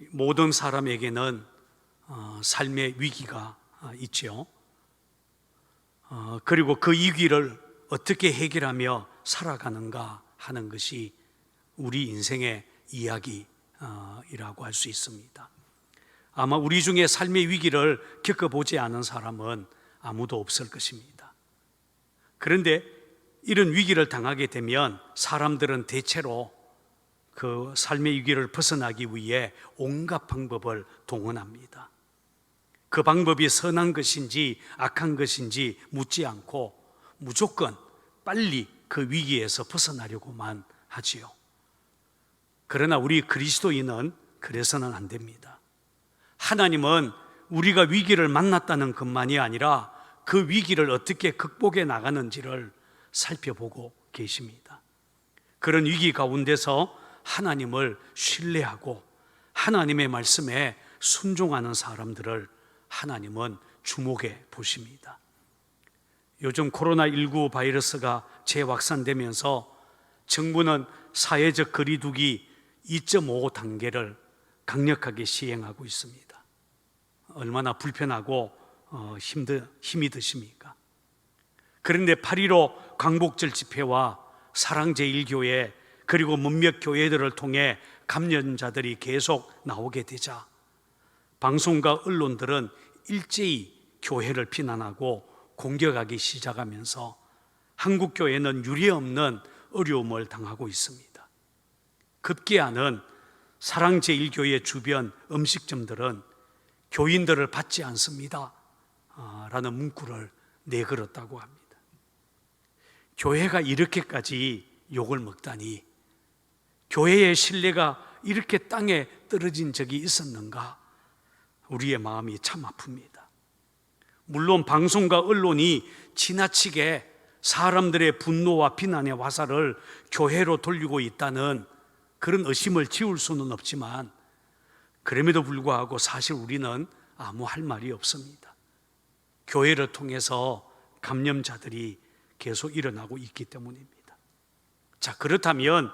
모든 사람에게는 삶의 위기가 있지요. 그리고 그 위기를 어떻게 해결하며 살아가는가 하는 것이 우리 인생의 이야기라고 할 수 있습니다. 아마 우리 중에 삶의 위기를 겪어보지 않은 사람은 아무도 없을 것입니다. 그런데 이런 위기를 당하게 되면 사람들은 대체로 그 삶의 위기를 벗어나기 위해 온갖 방법을 동원합니다. 그 방법이 선한 것인지 악한 것인지 묻지 않고 무조건 빨리 그 위기에서 벗어나려고만 하지요. 그러나 우리 그리스도인은 그래서는 안 됩니다. 하나님은 우리가 위기를 만났다는 것만이 아니라 그 위기를 어떻게 극복해 나가는지를 살펴보고 계십니다. 그런 위기 가운데서 하나님을 신뢰하고 하나님의 말씀에 순종하는 사람들을 하나님은 주목해 보십니다. 요즘 코로나19 바이러스가 재확산되면서 정부는 사회적 거리두기 2.5 단계를 강력하게 시행하고 있습니다. 얼마나 불편하고 힘이 드십니까? 그런데 8.15 광복절 집회와 사랑제일교회 그리고 몇몇 교회들을 통해 감염자들이 계속 나오게 되자 방송과 언론들은 일제히 교회를 비난하고 공격하기 시작하면서 한국교회는 유례없는 어려움을 당하고 있습니다. 급기야는 사랑제일교회 주변 음식점들은 교인들을 받지 않습니다 라는 문구를 내걸었다고 합니다. 교회가 이렇게까지 욕을 먹다니, 교회의 신뢰가 이렇게 땅에 떨어진 적이 있었는가? 우리의 마음이 참 아픕니다. 물론 방송과 언론이 지나치게 사람들의 분노와 비난의 화살을 교회로 돌리고 있다는 그런 의심을 지울 수는 없지만, 그럼에도 불구하고 사실 우리는 아무 할 말이 없습니다. 교회를 통해서 감염자들이 계속 일어나고 있기 때문입니다. 자, 그렇다면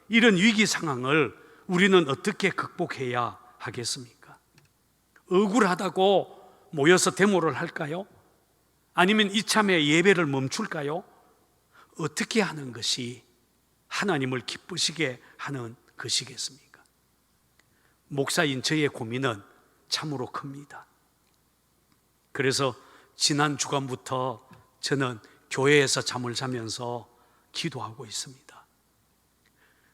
이런 위기 상황을 우리는 어떻게 극복해야 하겠습니까? 억울하다고 모여서 데모를 할까요? 아니면 이참에 예배를 멈출까요? 어떻게 하는 것이 하나님을 기쁘시게 하는 것이겠습니까? 목사인 저의 고민은 참으로 큽니다. 그래서 지난 주간부터 저는 교회에서 잠을 자면서 기도하고 있습니다.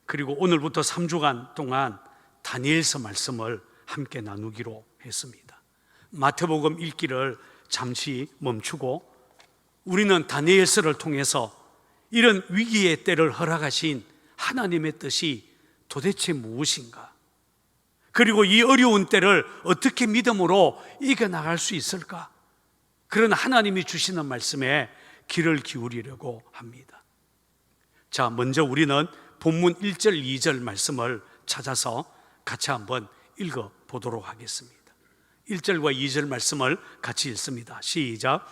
그리고 오늘부터 3주간 동안 다니엘서 말씀을 함께 나누기로 했습니다. 마태복음 읽기를 잠시 멈추고 우리는 다니엘서를 통해서 이런 위기의 때를 허락하신 하나님의 뜻이 도대체 무엇인가? 그리고 이 어려운 때를 어떻게 믿음으로 이겨나갈 수 있을까? 그런 하나님이 주시는 말씀에 귀를 기울이려고 합니다. 자, 먼저 우리는 본문 1절, 2절 말씀을 찾아서 같이 한번 읽어보도록 하겠습니다. 1절과 2절 말씀을 같이 읽습니다. 시작.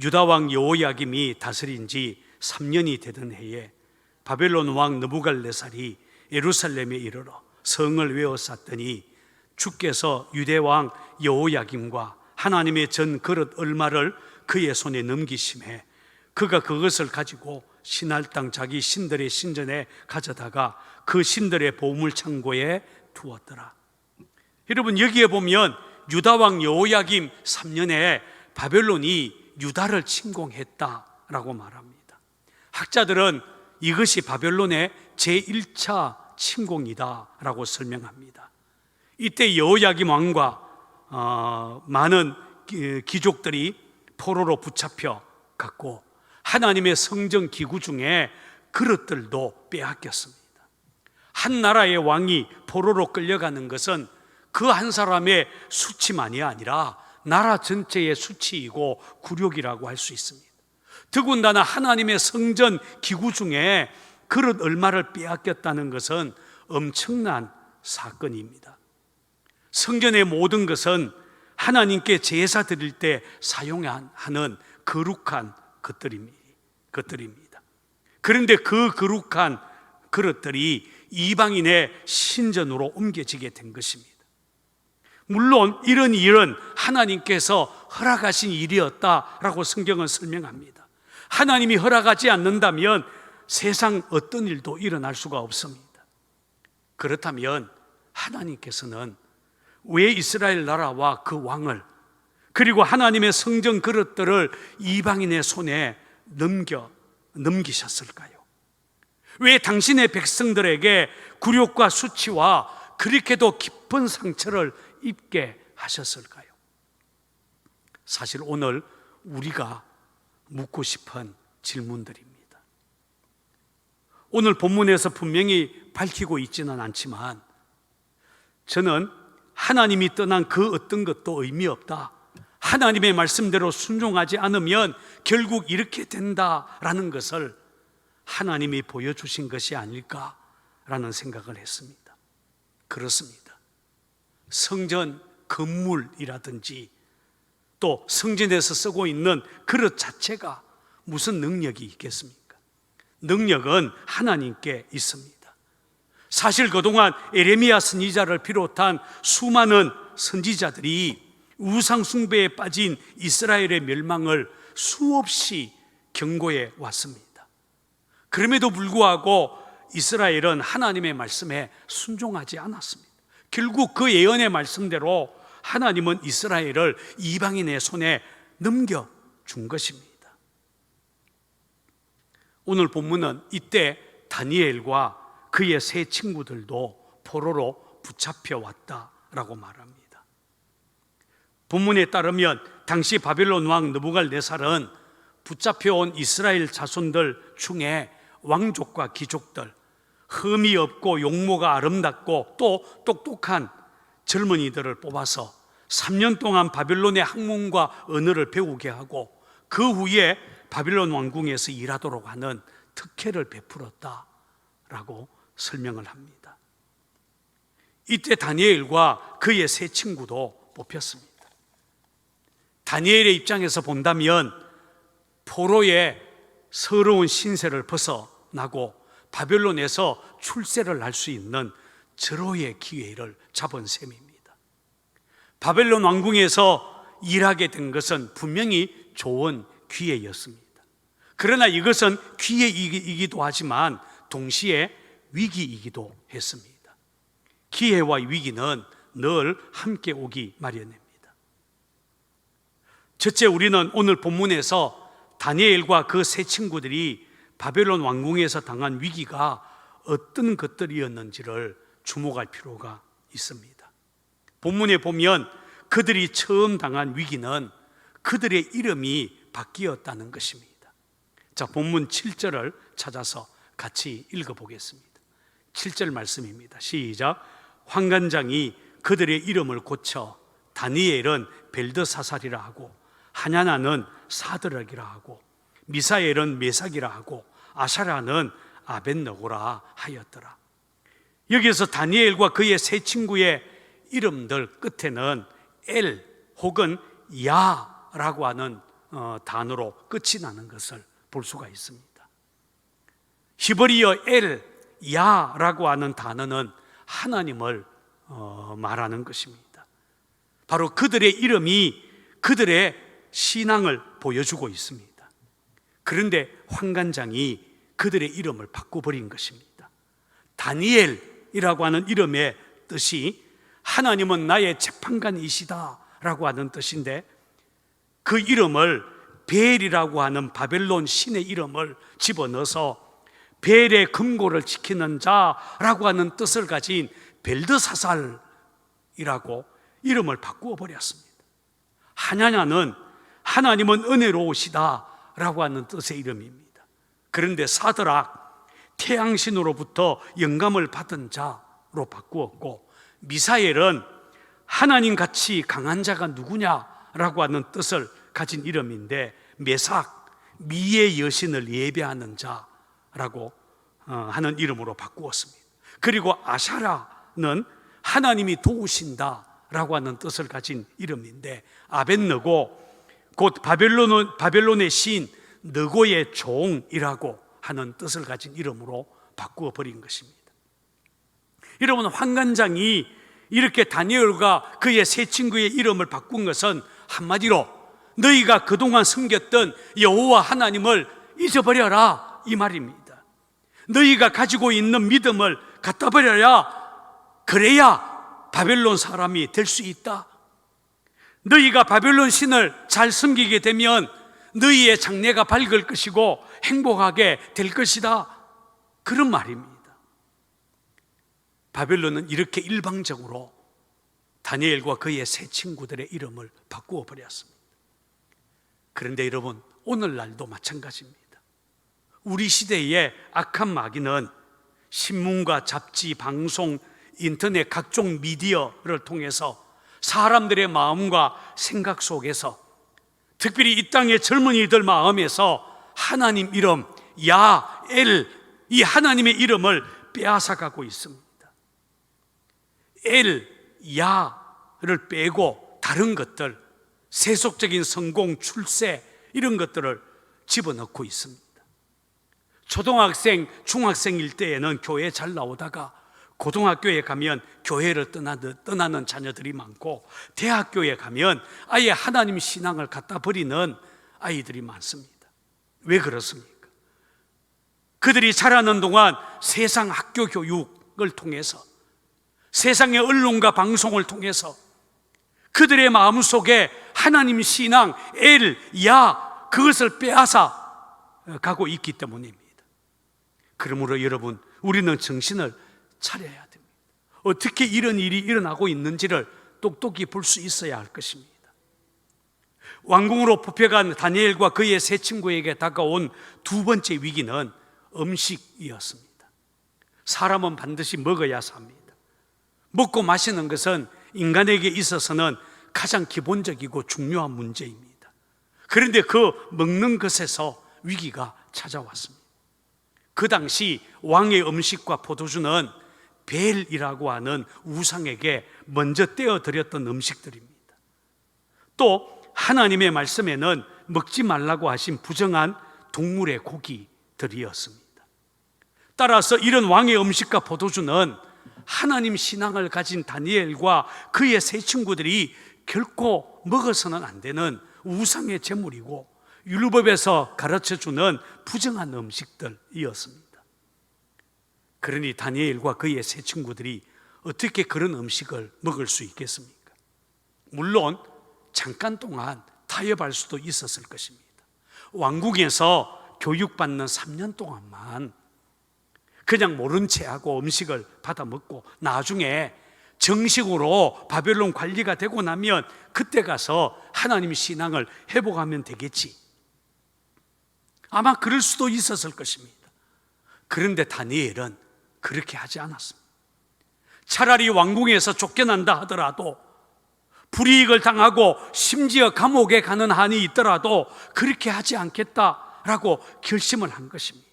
유다왕 여호야김이 다스린 지 3년이 되던 해에 바벨론 왕 느부갈네살이 예루살렘에 이르러 성을 외워쌌더니 주께서 유대왕 여호야김과 하나님의 전 그릇 얼마를 그의 손에 넘기심에 그가 그것을 가지고 신할 땅 자기 신들의 신전에 가져다가 그 신들의 보물 창고에 두었더라. 여러분, 여기에 보면 유다왕 여호야김 3년에 바벨론이 유다를 침공했다라고 말합니다. 학자들은 이것이 바벨론의 제1차 침공이다라고 설명합니다. 이때 여호야김 왕과 많은 귀족들이 포로로 붙잡혀 갔고 하나님의 성전 기구 중에 그릇들도 빼앗겼습니다. 한 나라의 왕이 포로로 끌려가는 것은 그 한 사람의 수치만이 아니라 나라 전체의 수치이고 굴욕이라고 할 수 있습니다. 더군다나 하나님의 성전 기구 중에 그릇 얼마를 빼앗겼다는 것은 엄청난 사건입니다. 성전의 모든 것은 하나님께 제사 드릴 때 사용하는 거룩한 것들입니다. 그런데 그 거룩한 그릇들이 이방인의 신전으로 옮겨지게 된 것입니다. 물론 이런 일은 하나님께서 허락하신 일이었다라고 성경은 설명합니다. 하나님이 허락하지 않는다면 세상 어떤 일도 일어날 수가 없습니다. 그렇다면 하나님께서는 왜 이스라엘 나라와 그 왕을, 그리고 하나님의 성전 그릇들을 이방인의 손에 넘기셨을까요? 왜 당신의 백성들에게 굴욕과 수치와 그렇게도 깊은 상처를 입게 하셨을까요? 사실 오늘 우리가 묻고 싶은 질문들입니다. 오늘 본문에서 분명히 밝히고 있지는 않지만 저는 하나님이 떠난 그 어떤 것도 의미 없다, 하나님의 말씀대로 순종하지 않으면 결국 이렇게 된다라는 것을 하나님이 보여주신 것이 아닐까라는 생각을 했습니다. 그렇습니다. 성전 건물이라든지 또 성전에서 쓰고 있는 그릇 자체가 무슨 능력이 있겠습니까? 능력은 하나님께 있습니다. 사실 그동안 에레미야 선지자를 비롯한 수많은 선지자들이 우상 숭배에 빠진 이스라엘의 멸망을 수없이 경고해 왔습니다. 그럼에도 불구하고 이스라엘은 하나님의 말씀에 순종하지 않았습니다. 결국 그 예언의 말씀대로 하나님은 이스라엘을 이방인의 손에 넘겨준 것입니다. 오늘 본문은 이때 다니엘과 그의 세 친구들도 포로로 붙잡혀 왔다라고 말합니다. 본문에 따르면 당시 바벨론 왕 느부갓네살은 붙잡혀온 이스라엘 자손들 중에 왕족과 귀족들, 흠이 없고 용모가 아름답고 또 똑똑한 젊은이들을 뽑아서 3년 동안 바벨론의 학문과 언어를 배우게 하고 그 후에 바벨론 왕궁에서 일하도록 하는 특혜를 베풀었다라고 설명을 합니다. 이때 다니엘과 그의 세 친구도 뽑혔습니다. 다니엘의 입장에서 본다면 포로의 서러운 신세를 벗어나고 바벨론에서 출세를 할 수 있는 절호의 기회를 잡은 셈입니다. 바벨론 왕궁에서 일하게 된 것은 분명히 좋은 기회였습니다. 그러나 이것은 기회이기도 하지만 동시에 위기이기도 했습니다. 기회와 위기는 늘 함께 오기 마련입니다. 첫째, 우리는 오늘 본문에서 다니엘과 그 세 친구들이 바벨론 왕궁에서 당한 위기가 어떤 것들이었는지를 주목할 필요가 있습니다. 본문에 보면 그들이 처음 당한 위기는 그들의 이름이 바뀌었다는 것입니다. 자, 본문 7절을 찾아서 같이 읽어보겠습니다. 7절 말씀입니다. 시작. 환관장이 그들의 이름을 고쳐 다니엘은 벨드사살이라 하고 하냐나는 사드락이라 하고 미사엘은 메삭이라 하고 아샤라는 아벳느고라 하였더라. 여기서 다니엘과 그의 세 친구의 이름들 끝에는 엘 혹은 야라고 하는 단어로 끝이 나는 것을 볼 수가 있습니다. 히브리어 엘, 야라고 하는 단어는 하나님을 말하는 것입니다. 바로 그들의 이름이 그들의 신앙을 보여주고 있습니다. 그런데 환관장이 그들의 이름을 바꿔버린 것입니다. 다니엘이라고 하는 이름의 뜻이 하나님은 나의 재판관이시다 라고 하는 뜻인데, 그 이름을 벨이라고 하는 바벨론 신의 이름을 집어넣어서 벨의 금고를 지키는 자라고 하는 뜻을 가진 벨드사살이라고 이름을 바꾸어 버렸습니다. 하냐냐는 하나님은 은혜로우시다 라고 하는 뜻의 이름입니다. 그런데 사드락, 태양신으로부터 영감을 받은 자로 바꾸었고, 미사엘은 하나님같이 강한 자가 누구냐라고 하는 뜻을 가진 이름인데, 메삭, 미의 여신을 예배하는 자라고 하는 이름으로 바꾸었습니다. 그리고 아샤라는 하나님이 도우신다라고 하는 뜻을 가진 이름인데, 아벳느고, 곧 바벨론의 신 느고의 종이라고 하는 뜻을 가진 이름으로 바꾸어 버린 것입니다. 여러분, 환관장이 이렇게 다니엘과 그의 세 친구의 이름을 바꾼 것은 한마디로 너희가 그동안 섬겼던 여호와 하나님을 잊어버려라 이 말입니다. 너희가 가지고 있는 믿음을 갖다 버려야, 그래야 바벨론 사람이 될 수 있다. 너희가 바벨론 신을 잘 섬기게 되면 너희의 장래가 밝을 것이고 행복하게 될 것이다, 그런 말입니다. 바벨론은 이렇게 일방적으로 다니엘과 그의 세 친구들의 이름을 바꾸어 버렸습니다. 그런데 여러분, 오늘날도 마찬가지입니다. 우리 시대의 악한 마귀는 신문과 잡지, 방송, 인터넷 각종 미디어를 통해서 사람들의 마음과 생각 속에서, 특별히 이 땅의 젊은이들 마음에서 하나님 이름 야엘, 이 하나님의 이름을 빼앗아가고 있습니다. 엘, 야를 빼고 다른 것들, 세속적인 성공, 출세 이런 것들을 집어넣고 있습니다. 초등학생, 중학생일 때에는 교회 잘 나오다가 고등학교에 가면 교회를 떠나는 자녀들이 많고, 대학교에 가면 아예 하나님 신앙을 갖다 버리는 아이들이 많습니다. 왜 그렇습니까? 그들이 자라는 동안 세상 학교 교육을 통해서, 세상의 언론과 방송을 통해서 그들의 마음속에 하나님 신앙, 엘, 야, 그것을 빼앗아 가고 있기 때문입니다. 그러므로 여러분, 우리는 정신을 차려야 됩니다. 어떻게 이런 일이 일어나고 있는지를 똑똑히 볼 수 있어야 할 것입니다. 왕궁으로 뽑혀간 다니엘과 그의 세 친구에게 다가온 두 번째 위기는 음식이었습니다. 사람은 반드시 먹어야 삽니다. 먹고 마시는 것은 인간에게 있어서는 가장 기본적이고 중요한 문제입니다. 그런데 그 먹는 것에서 위기가 찾아왔습니다. 그 당시 왕의 음식과 포도주는 벨이라고 하는 우상에게 먼저 떼어드렸던 음식들입니다. 또 하나님의 말씀에는 먹지 말라고 하신 부정한 동물의 고기들이었습니다. 따라서 이런 왕의 음식과 포도주는 하나님 신앙을 가진 다니엘과 그의 세 친구들이 결코 먹어서는 안 되는 우상의 제물이고 율법에서 가르쳐주는 부정한 음식들이었습니다. 그러니 다니엘과 그의 세 친구들이 어떻게 그런 음식을 먹을 수 있겠습니까? 물론 잠깐 동안 타협할 수도 있었을 것입니다. 왕궁에서 교육받는 3년 동안만 그냥 모른 채 하고 음식을 받아 먹고 나중에 정식으로 바벨론 관리가 되고 나면 그때 가서 하나님 신앙을 회복하면 되겠지, 아마 그럴 수도 있었을 것입니다. 그런데 다니엘은 그렇게 하지 않았습니다. 차라리 왕궁에서 쫓겨난다 하더라도, 불이익을 당하고 심지어 감옥에 가는 한이 있더라도 그렇게 하지 않겠다라고 결심을 한 것입니다.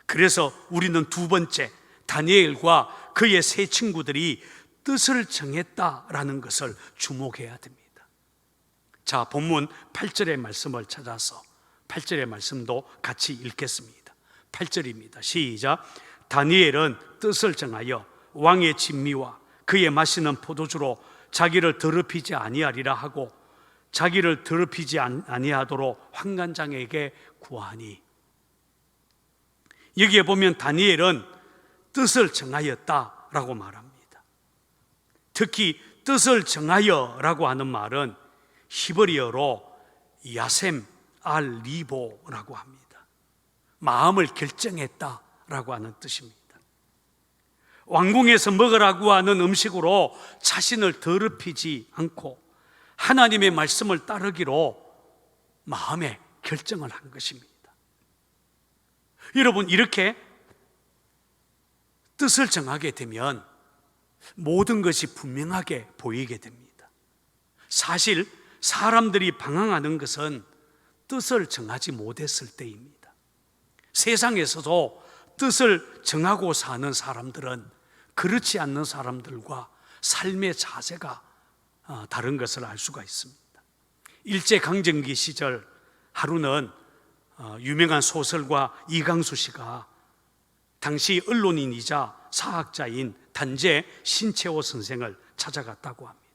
그래서 우리는 두 번째, 다니엘과 그의 세 친구들이 뜻을 정했다라는 것을 주목해야 됩니다. 자, 본문 8절의 말씀을 찾아서 8절의 말씀도 같이 읽겠습니다. 8절입니다. 시작. 다니엘은 뜻을 정하여 왕의 진미와 그의 마시는 포도주로 자기를 더럽히지 아니하리라 하고 자기를 더럽히지 아니하도록 환관장에게 구하니. 여기에 보면 다니엘은 뜻을 정하였다라고 말합니다. 특히 뜻을 정하여라고 하는 말은 히브리어로 야셈 알 리보라고 합니다. 마음을 결정했다라고 하는 뜻입니다. 왕궁에서 먹으라고 하는 음식으로 자신을 더럽히지 않고 하나님의 말씀을 따르기로 마음에 결정을 한 것입니다. 여러분, 이렇게 뜻을 정하게 되면 모든 것이 분명하게 보이게 됩니다. 사실 사람들이 방황하는 것은 뜻을 정하지 못했을 때입니다. 세상에서도 뜻을 정하고 사는 사람들은 그렇지 않는 사람들과 삶의 자세가 다른 것을 알 수가 있습니다. 일제강점기 시절 하루는 유명한 소설가 이강수 씨가 당시 언론인이자 사학자인 단재 신채호 선생을 찾아갔다고 합니다.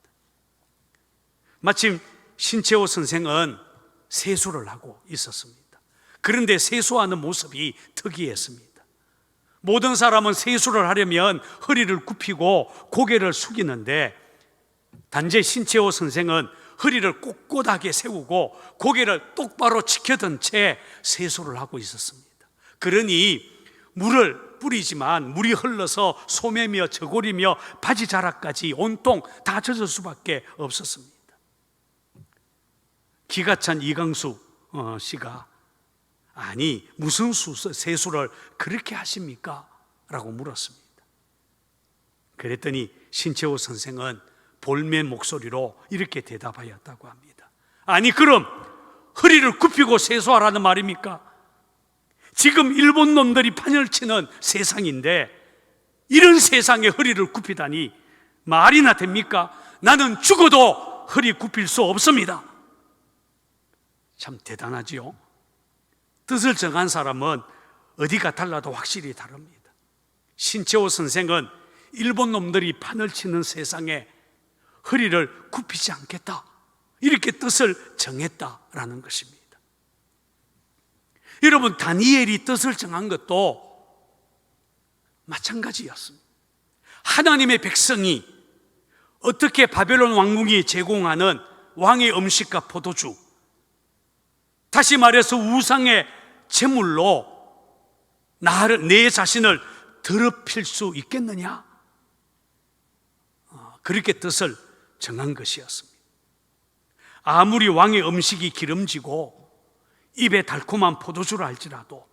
마침 신채호 선생은 세수를 하고 있었습니다. 그런데 세수하는 모습이 특이했습니다. 모든 사람은 세수를 하려면 허리를 굽히고 고개를 숙이는데 단재 신채호 선생은 허리를 꼿꼿하게 세우고 고개를 똑바로 치켜든 채 세수를 하고 있었습니다. 그러니 물을 뿌리지만 물이 흘러서 소매며 저고리며 바지 자락까지 온통 다 젖을 수밖에 없었습니다. 기가 찬 이강수 씨가 아니 무슨 세수를 그렇게 하십니까? 라고 물었습니다. 그랬더니 신채호 선생은 볼멘 목소리로 이렇게 대답하였다고 합니다. 아니 그럼 허리를 굽히고 세수하라는 말입니까? 지금 일본 놈들이 판을 치는 세상인데 이런 세상에 허리를 굽히다니 말이나 됩니까? 나는 죽어도 허리 굽힐 수 없습니다. 참 대단하지요? 뜻을 정한 사람은 어디가 달라도 확실히 다릅니다. 신채호 선생은 일본 놈들이 판을 치는 세상에 허리를 굽히지 않겠다, 이렇게 뜻을 정했다라는 것입니다. 여러분, 다니엘이 뜻을 정한 것도 마찬가지였습니다. 하나님의 백성이 어떻게 바벨론 왕궁이 제공하는 왕의 음식과 포도주, 다시 말해서 우상의 제물로 내 자신을 더럽힐 수 있겠느냐? 그렇게 뜻을 정한 것이었습니다. 아무리 왕의 음식이 기름지고 입에 달콤한 포도주를 할지라도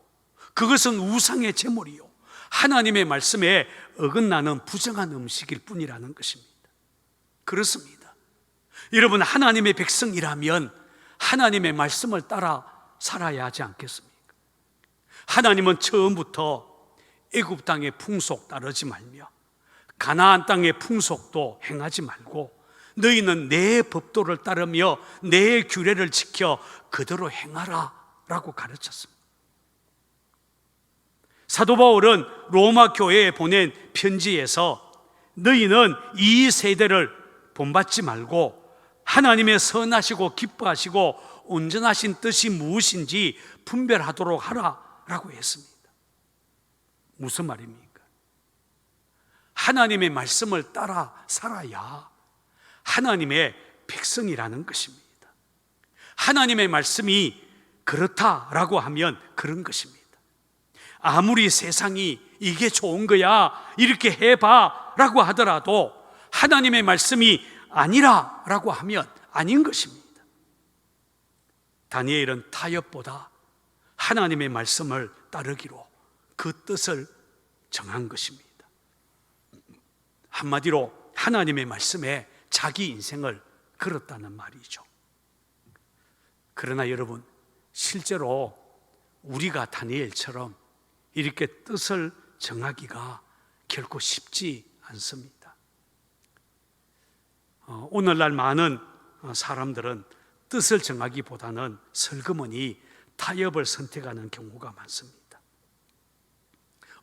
그것은 우상의 제물이요 하나님의 말씀에 어긋나는 부정한 음식일 뿐이라는 것입니다. 그렇습니다. 여러분, 하나님의 백성이라면 하나님의 말씀을 따라 살아야 하지 않겠습니까? 하나님은 처음부터 애굽 땅의 풍속 따르지 말며 가나안 땅의 풍속도 행하지 말고 너희는 내 법도를 따르며 내 규례를 지켜 그대로 행하라 라고 가르쳤습니다. 사도 바울은 로마 교회에 보낸 편지에서 너희는 이 세대를 본받지 말고 하나님의 선하시고 기뻐하시고 온전하신 뜻이 무엇인지 분별하도록 하라 라고 했습니다. 무슨 말입니까? 하나님의 말씀을 따라 살아야 하나님의 백성이라는 것입니다. 하나님의 말씀이 그렇다라고 하면 그런 것입니다. 아무리 세상이 이게 좋은 거야, 이렇게 해봐 라고 하더라도 하나님의 말씀이 아니라 라고 하면 아닌 것입니다. 다니엘은 타협보다 하나님의 말씀을 따르기로 그 뜻을 정한 것입니다. 한마디로 하나님의 말씀에 자기 인생을 걸었다는 말이죠. 그러나 여러분, 실제로 우리가 다니엘처럼 이렇게 뜻을 정하기가 결코 쉽지 않습니다. 오늘날 많은 사람들은 뜻을 정하기보다는 슬그머니 타협을 선택하는 경우가 많습니다.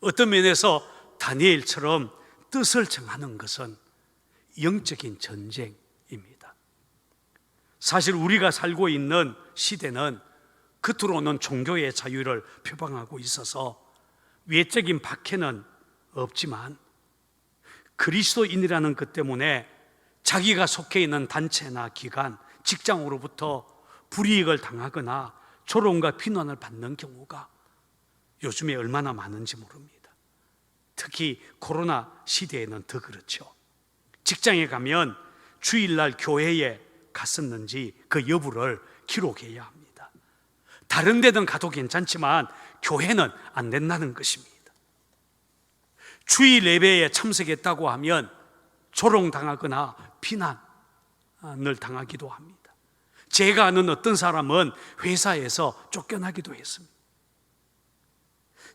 어떤 면에서 다니엘처럼 뜻을 정하는 것은 영적인 전쟁입니다. 사실 우리가 살고 있는 시대는 겉으로는 종교의 자유를 표방하고 있어서 외적인 박해는 없지만 그리스도인이라는 것 때문에 자기가 속해 있는 단체나 기관, 직장으로부터 불이익을 당하거나 조롱과 비난을 받는 경우가 요즘에 얼마나 많은지 모릅니다. 특히 코로나 시대에는 더 그렇죠. 직장에 가면 주일날 교회에 갔었는지 그 여부를 기록해야 합니다. 다른 데는 가도 괜찮지만 교회는 안 된다는 것입니다. 주일 예배에 참석했다고 하면 조롱당하거나 비난을 당하기도 합니다. 제가 아는 어떤 사람은 회사에서 쫓겨나기도 했습니다.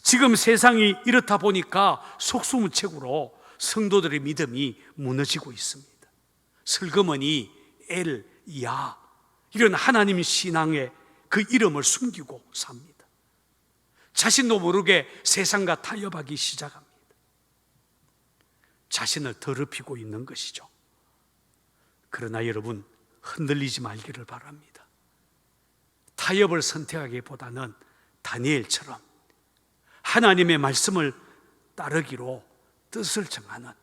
지금 세상이 이렇다 보니까 속수무책으로 성도들의 믿음이 무너지고 있습니다. 슬그머니 엘야, 이런 하나님 신앙의 그 이름을 숨기고 삽니다. 자신도 모르게 세상과 타협하기 시작합니다. 자신을 더럽히고 있는 것이죠. 그러나 여러분, 흔들리지 말기를 바랍니다. 타협을 선택하기보다는 다니엘처럼 하나님의 말씀을 따르기로 뜻을 정하는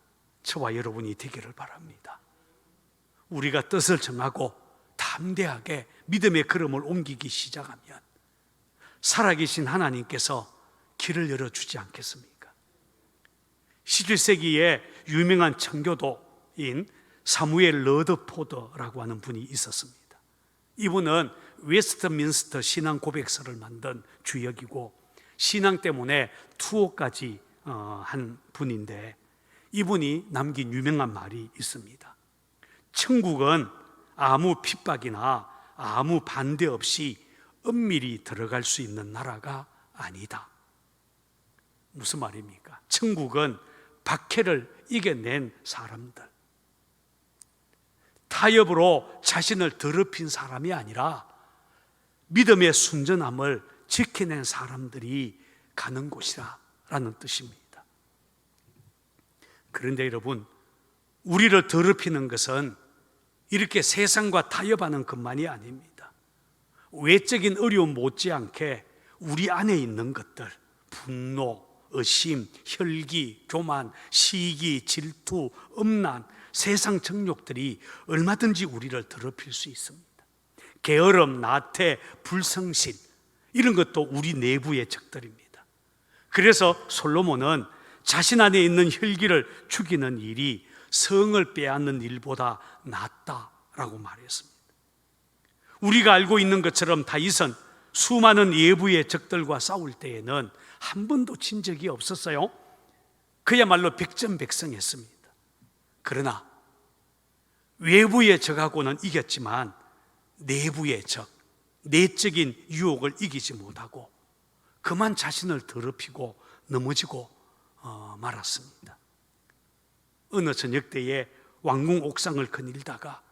저와 여러분이 되기를 바랍니다. 우리가 뜻을 정하고 담대하게 믿음의 걸음을 옮기기 시작하면 살아계신 하나님께서 길을 열어주지 않겠습니까? 11세기에 유명한 청교도인 사무엘 러드포드라고 하는 분이 있었습니다. 이분은 웨스트민스터 신앙 고백서를 만든 주역이고 신앙 때문에 투어까지 한 분인데, 이분이 남긴 유명한 말이 있습니다. 천국은 아무 핍박이나 아무 반대 없이 은밀히 들어갈 수 있는 나라가 아니다. 무슨 말입니까? 천국은 박해를 이겨낸 사람들, 타협으로 자신을 더럽힌 사람이 아니라 믿음의 순전함을 지켜낸 사람들이 가는 곳이라는 뜻입니다. 그런데 여러분, 우리를 더럽히는 것은 이렇게 세상과 타협하는 것만이 아닙니다. 외적인 어려움 못지않게 우리 안에 있는 것들, 분노, 의심, 혈기, 교만, 시기, 질투, 음란, 세상 정욕들이 얼마든지 우리를 더럽힐 수 있습니다. 게으름, 나태, 불성실, 이런 것도 우리 내부의 적들입니다. 그래서 솔로몬은 자신 안에 있는 혈기를 죽이는 일이 성을 빼앗는 일보다 낫다라고 말했습니다. 우리가 알고 있는 것처럼 다윗은 수많은 외부의 적들과 싸울 때에는 한 번도 진 적이 없었어요. 그야말로 백전백승했습니다. 그러나 외부의 적하고는 이겼지만 내부의 적, 내적인 유혹을 이기지 못하고 그만 자신을 더럽히고 넘어지고 말았습니다. 어느 저녁 때에 왕궁 옥상을 거닐다가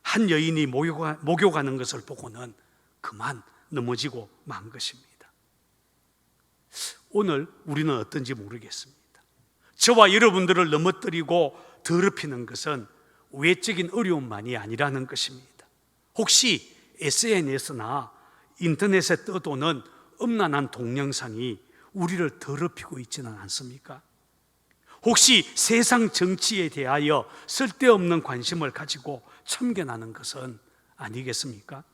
한 여인이 목욕하는 것을 보고는 그만 넘어지고 만 것입니다. 오늘 우리는 어떤지 모르겠습니다. 저와 여러분들을 넘어뜨리고 더럽히는 것은 외적인 어려움만이 아니라는 것입니다. 혹시 SNS나 인터넷에 떠도는 음란한 동영상이 우리를 더럽히고 있지는 않습니까? 혹시 세상 정치에 대하여 쓸데없는 관심을 가지고 참견하는 것은 아니겠습니까?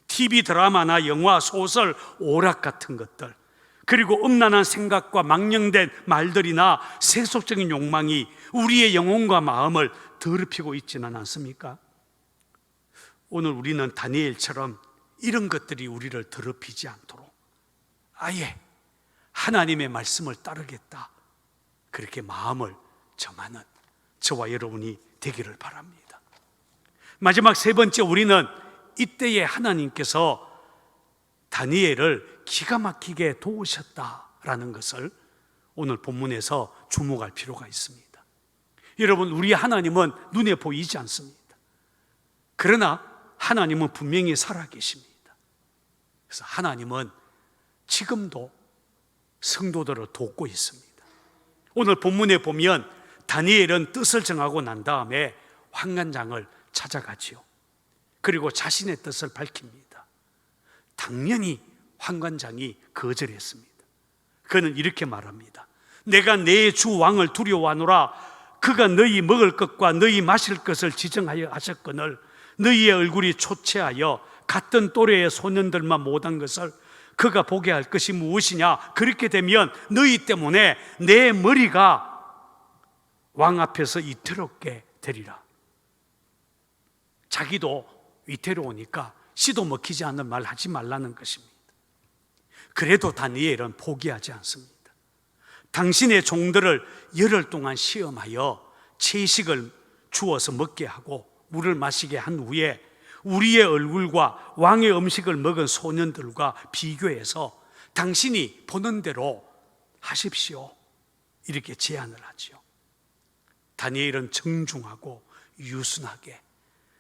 TV 드라마나 영화, 소설, 오락 같은 것들, 그리고 음란한 생각과 망령된 말들이나 세속적인 욕망이 우리의 영혼과 마음을 더럽히고 있지는 않습니까? 오늘 우리는 다니엘처럼 이런 것들이 우리를 더럽히지 않도록 아예 하나님의 말씀을 따르겠다, 그렇게 마음을 정하는 저와 여러분이 되기를 바랍니다. 마지막 세 번째, 우리는 이때에 하나님께서 다니엘을 기가 막히게 도우셨다라는 것을 오늘 본문에서 주목할 필요가 있습니다. 여러분, 우리 하나님은 눈에 보이지 않습니다. 그러나 하나님은 분명히 살아계십니다. 그래서 하나님은 지금도 성도들을 돕고 있습니다. 오늘 본문에 보면 다니엘은 뜻을 정하고 난 다음에 환관장을 찾아가지요. 그리고 자신의 뜻을 밝힙니다. 당연히 환관장이 거절했습니다. 그는 이렇게 말합니다. 내가 내 주 왕을 두려워하노라. 그가 너희 먹을 것과 너희 마실 것을 지정하여 하셨거늘 너희의 얼굴이 초췌하여 같은 또래의 소년들만 못한 것을 그가 보게 할 것이 무엇이냐? 그렇게 되면 너희 때문에 내 머리가 왕 앞에서 위태롭게 되리라. 자기도 위태로우니까 씨도 먹히지 않는 말 하지 말라는 것입니다. 그래도 다니엘은 포기하지 않습니다. 당신의 종들을 열흘 동안 시험하여 채식을 주어서 먹게 하고 물을 마시게 한 후에 우리의 얼굴과 왕의 음식을 먹은 소년들과 비교해서 당신이 보는 대로 하십시오, 이렇게 제안을 하지요. 다니엘은 정중하고 유순하게,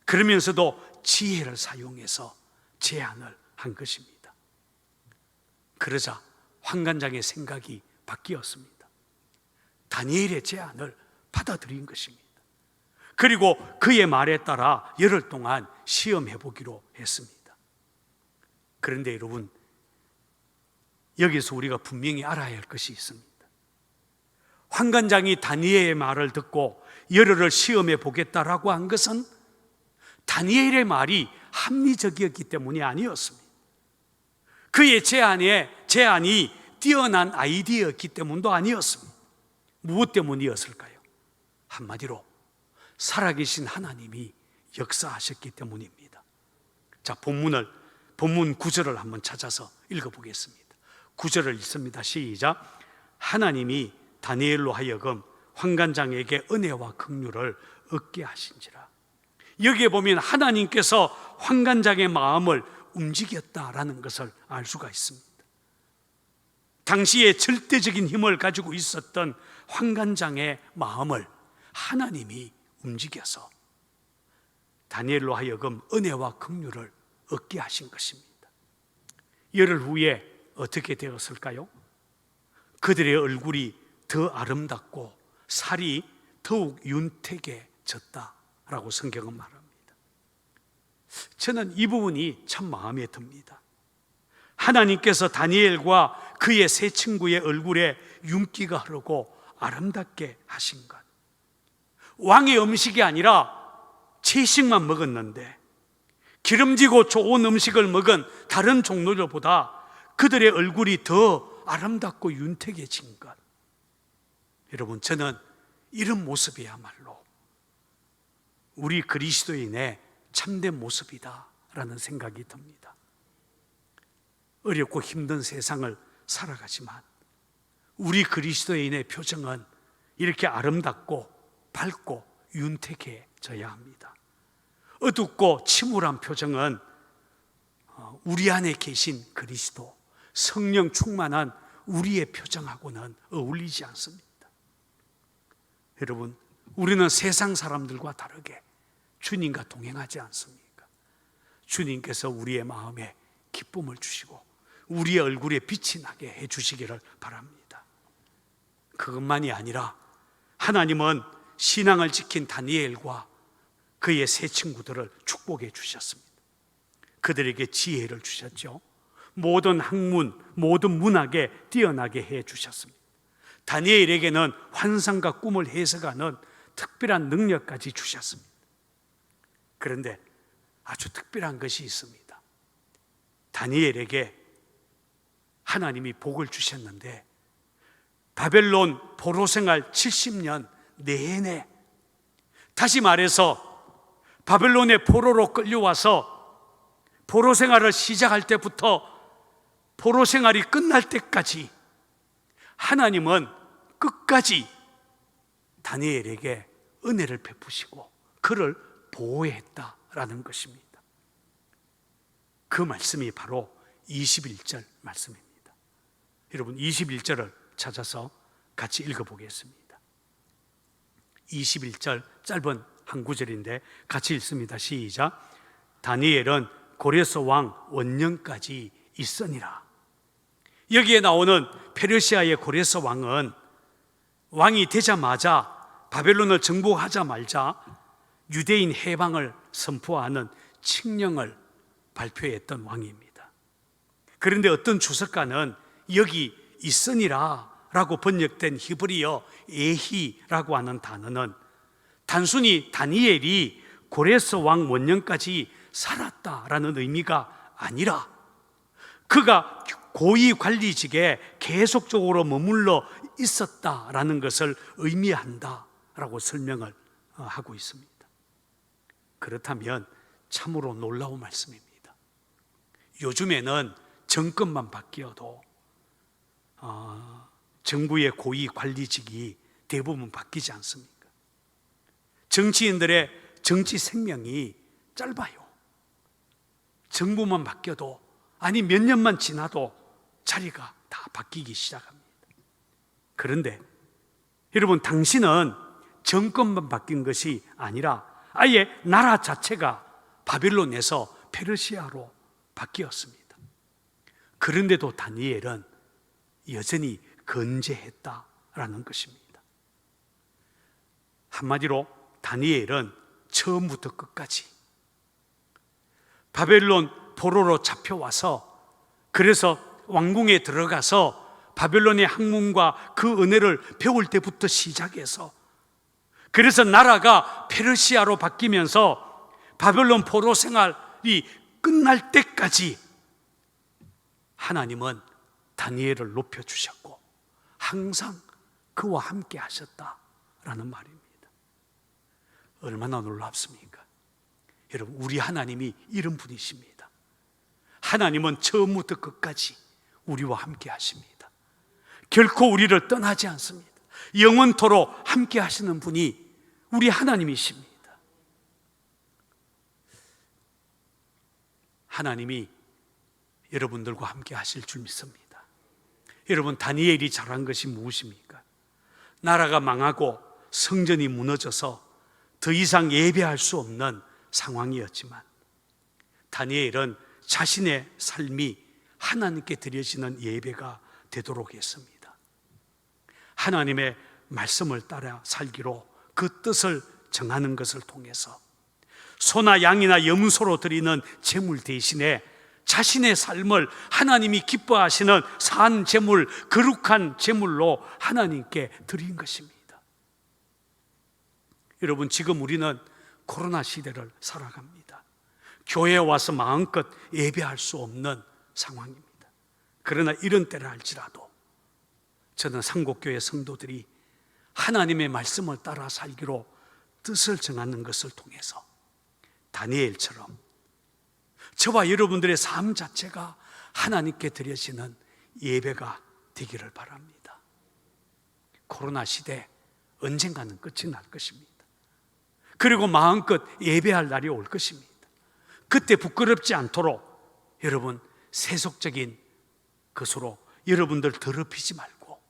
그러면서도 지혜를 사용해서 제안을 한 것입니다. 그러자 환관장의 생각이 바뀌었습니다. 다니엘의 제안을 받아들인 것입니다. 그리고 그의 말에 따라 열흘 동안 시험해 보기로 했습니다. 그런데 여러분, 여기서 우리가 분명히 알아야 할 것이 있습니다. 환관장이 다니엘의 말을 듣고 열흘을 시험해 보겠다라고 한 것은 다니엘의 말이 합리적이었기 때문이 아니었습니다. 그의 제안이 뛰어난 아이디어였기 때문도 아니었습니다. 무엇 때문이었을까요? 한마디로 살아계신 하나님이 역사하셨기 때문입니다. 자, 본문 9절을 한번 찾아서 읽어보겠습니다. 9절을 읽습니다. 시작. 하나님이 다니엘로 하여금 환관장에게 은혜와 긍휼을 얻게 하신지라. 여기에 보면 하나님께서 환관장의 마음을 움직였다라는 것을 알 수가 있습니다. 당시에 절대적인 힘을 가지고 있었던 환관장의 마음을 하나님이 움직여서 다니엘로 하여금 은혜와 긍휼을 얻게 하신 것입니다. 열흘 후에 어떻게 되었을까요? 그들의 얼굴이 더 아름답고 살이 더욱 윤택해졌다라고 성경은 말합니다. 저는 이 부분이 참 마음에 듭니다. 하나님께서 다니엘과 그의 세 친구의 얼굴에 윤기가 흐르고 아름답게 하신 것. 왕의 음식이 아니라 채식만 먹었는데 기름지고 좋은 음식을 먹은 다른 종류들보다 그들의 얼굴이 더 아름답고 윤택해진 것. 여러분, 저는 이런 모습이야말로 우리 그리스도인의 참된 모습이다라는 생각이 듭니다. 어렵고 힘든 세상을 살아가지만 우리 그리스도인의 표정은 이렇게 아름답고 밝고 윤택해져야 합니다. 어둡고 침울한 표정은 우리 안에 계신 그리스도, 성령 충만한 우리의 표정하고는 어울리지 않습니다. 여러분, 우리는 세상 사람들과 다르게 주님과 동행하지 않습니까? 주님께서 우리의 마음에 기쁨을 주시고 우리의 얼굴에 빛이 나게 해주시기를 바랍니다. 그것만이 아니라 하나님은 신앙을 지킨 다니엘과 그의 세 친구들을 축복해 주셨습니다. 그들에게 지혜를 주셨죠. 모든 학문, 모든 문학에 뛰어나게 해 주셨습니다. 다니엘에게는 환상과 꿈을 해석하는 특별한 능력까지 주셨습니다. 그런데 아주 특별한 것이 있습니다. 다니엘에게 하나님이 복을 주셨는데 바벨론 포로 생활 70년 내내, 다시 말해서 바벨론의 포로로 끌려와서 포로 생활을 시작할 때부터 포로 생활이 끝날 때까지 하나님은 끝까지 다니엘에게 은혜를 베푸시고 그를 보호했다라는 것입니다. 그 말씀이 바로 21절 말씀입니다. 여러분, 21절을 찾아서 같이 읽어보겠습니다. 21절 짧은 한 구절인데 같이 읽습니다. 시작. 다니엘은 고레스 왕 원년까지 있으니라. 여기에 나오는 페르시아의 고레스 왕은 왕이 되자마자 바벨론을 정복하자마자 유대인 해방을 선포하는 칙령을 발표했던 왕입니다. 그런데 어떤 주석가는 여기 있으니라 라고 번역된 히브리어 에히라고 하는 단어는 단순히 다니엘이 고레스 왕 원년까지 살았다라는 의미가 아니라 그가 고위 관리직에 계속적으로 머물러 있었다라는 것을 의미한다라고 설명을 하고 있습니다. 그렇다면 참으로 놀라운 말씀입니다. 요즘에는 정권만 바뀌어도 정부의 고위 관리직이 대부분 바뀌지 않습니까? 정치인들의 정치 생명이 짧아요. 정부만 바뀌어도, 아니 몇 년만 지나도 자리가 다 바뀌기 시작합니다. 그런데 여러분, 당신은 정권만 바뀐 것이 아니라 아예 나라 자체가 바벨론에서 페르시아로 바뀌었습니다. 그런데도 다니엘은 여전히 건재했다라는 것입니다. 한마디로 다니엘은 처음부터 끝까지 바벨론 포로로 잡혀와서, 그래서 왕궁에 들어가서 바벨론의 학문과 그 은혜를 배울 때부터 시작해서, 그래서 나라가 페르시아로 바뀌면서 바벨론 포로 생활이 끝날 때까지 하나님은 다니엘을 높여주셨고 항상 그와 함께 하셨다라는 말입니다. 얼마나 놀랍습니까? 여러분, 우리 하나님이 이런 분이십니다. 하나님은 처음부터 끝까지 우리와 함께 하십니다. 결코 우리를 떠나지 않습니다. 영원토록 함께 하시는 분이 우리 하나님이십니다. 하나님이 여러분들과 함께 하실 줄 믿습니다. 여러분, 다니엘이 잘한 것이 무엇입니까? 나라가 망하고 성전이 무너져서 더 이상 예배할 수 없는 상황이었지만 다니엘은 자신의 삶이 하나님께 드려지는 예배가 되도록 했습니다. 하나님의 말씀을 따라 살기로 그 뜻을 정하는 것을 통해서 소나 양이나 염소로 드리는 제물 대신에 자신의 삶을 하나님이 기뻐하시는 산 제물, 거룩한 제물로 하나님께 드린 것입니다. 여러분, 지금 우리는 코로나 시대를 살아갑니다. 교회에 와서 마음껏 예배할 수 없는 상황입니다. 그러나 이런 때라 할지라도 저는 상곡교회 성도들이 하나님의 말씀을 따라 살기로 뜻을 정하는 것을 통해서 다니엘처럼 저와 여러분들의 삶 자체가 하나님께 드려지는 예배가 되기를 바랍니다. 코로나 시대 언젠가는 끝이 날 것입니다. 그리고 마음껏 예배할 날이 올 것입니다. 그때 부끄럽지 않도록 여러분, 세속적인 것으로 여러분들 더럽히지 말고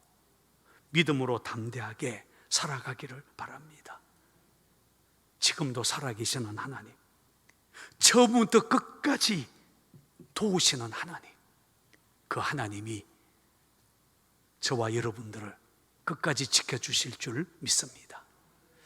믿음으로 담대하게 살아가기를 바랍니다. 지금도 살아계시는 하나님, 처음부터 끝까지 도우시는 하나님, 그 하나님이 저와 여러분들을 끝까지 지켜주실 줄 믿습니다.